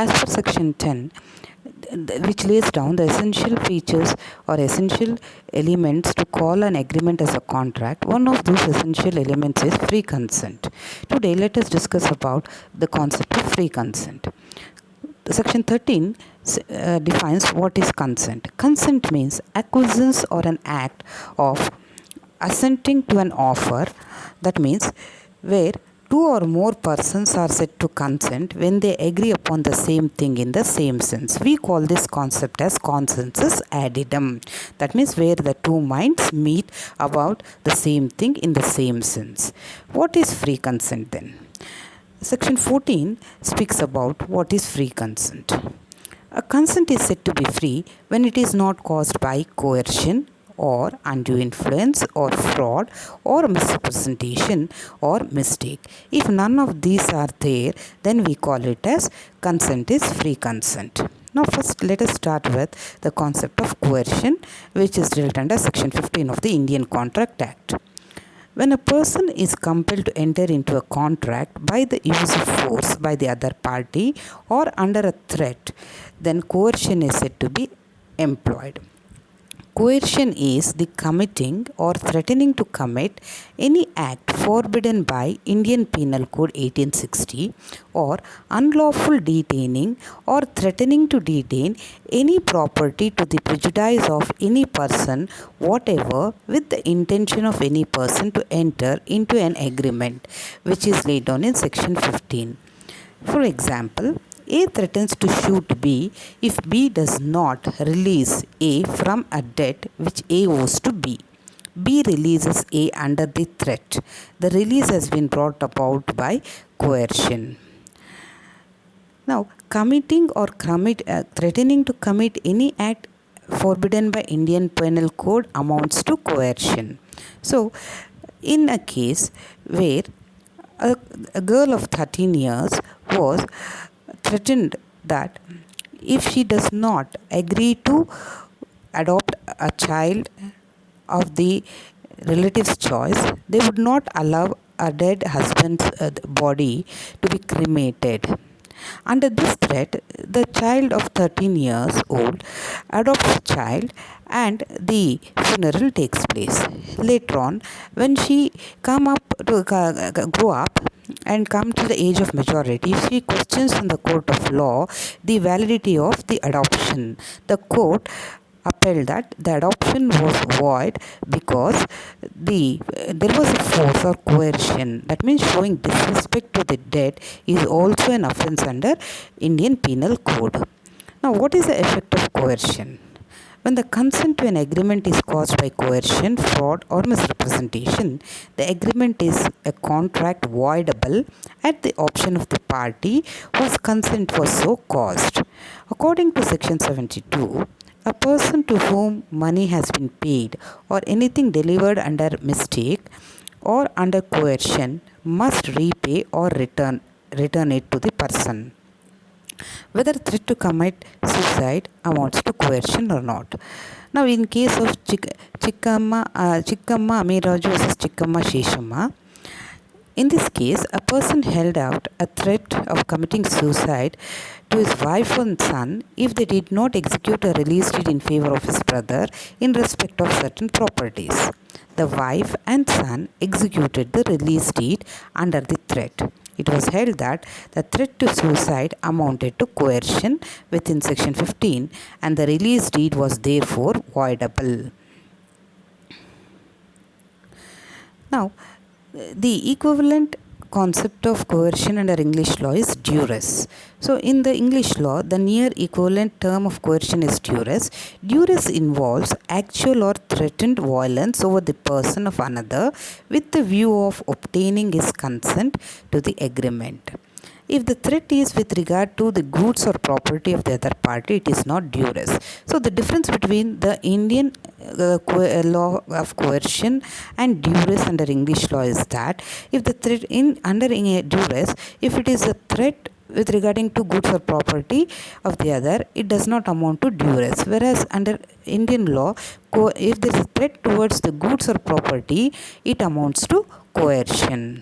As per section 10, which lays down the essential features or essential elements to call an agreement as a contract, one of those essential elements is free consent. Today, let us discuss about the concept of free consent. Section 13 defines what is consent. Consent means acquiescence or an act of assenting to an offer. That means where two or more persons are said to consent when they agree upon the same thing in the same sense. We call this concept as consensus addendum. That means where the two minds meet about the same thing in the same sense. What is free consent then? Section 14 speaks about what is free consent. A consent is said to be free when it is not caused by coercion or undue influence or fraud or misrepresentation or mistake. If none of these are there, then we call it as consent is free consent. Now first let us start with the concept of coercion, which is dealt under section 15 of the Indian Contract Act. When a person is compelled to enter into a contract by the use of force by the other party or under a threat, then coercion is said to be employed. Coercion is the committing or threatening to commit any act forbidden by Indian Penal Code 1860 or unlawful detaining or threatening to detain any property to the prejudice of any person whatever with the intention of any person to enter into an agreement which is laid down in section 15. For example, A threatens to shoot B if B does not release A from a debt which A owes to B. B releases A under the threat. The release has been brought about by coercion. Now, committing or threatening to commit any act forbidden by Indian Penal Code amounts to coercion. So, in a case where a girl of 13 years was threatened that if she does not agree to adopt a child of the relative's choice, they would not allow a dead husband's body to be cremated. Under this threat, the child of 13 years old adopts a child and the funeral takes place. Later on, when she grow up and come to the age of majority, she questions in the court of law the validity of the adoption. The court upheld that the adoption was void because there was a force or coercion. That means showing disrespect to the dead is also an offence under Indian Penal Code. Now, what is the effect of coercion? When the consent to an agreement is caused by coercion, fraud, or misrepresentation, the agreement is a contract voidable at the option of the party whose consent was so caused. According to section 72, a person to whom money has been paid or anything delivered under mistake or under coercion must repay or return it to the person, whether threat to commit suicide amounts to coercion or not. Now, in case of Chikkamma Amiraju versus Chikkamma Sheshamma, in this case, a person held out a threat of committing suicide to his wife and son if they did not execute a release deed in favor of his brother in respect of certain properties. The wife and son executed the release deed under the threat. It was held that the threat to suicide amounted to coercion within section 15 and the release deed was therefore voidable. Now, the equivalent concept of coercion under English law is duress. So, in the English law, the near equivalent term of coercion is duress. Duress involves actual or threatened violence over the person of another with the view of obtaining his consent to the agreement. If the threat is with regard to the goods or property of the other party, it is not duress. So, the difference between the Indian law of coercion and duress under English law is that if the threat under duress, if it is a threat with regarding to goods or property of the other, it does not amount to duress. Whereas under Indian law, if there is a threat towards the goods or property, it amounts to coercion.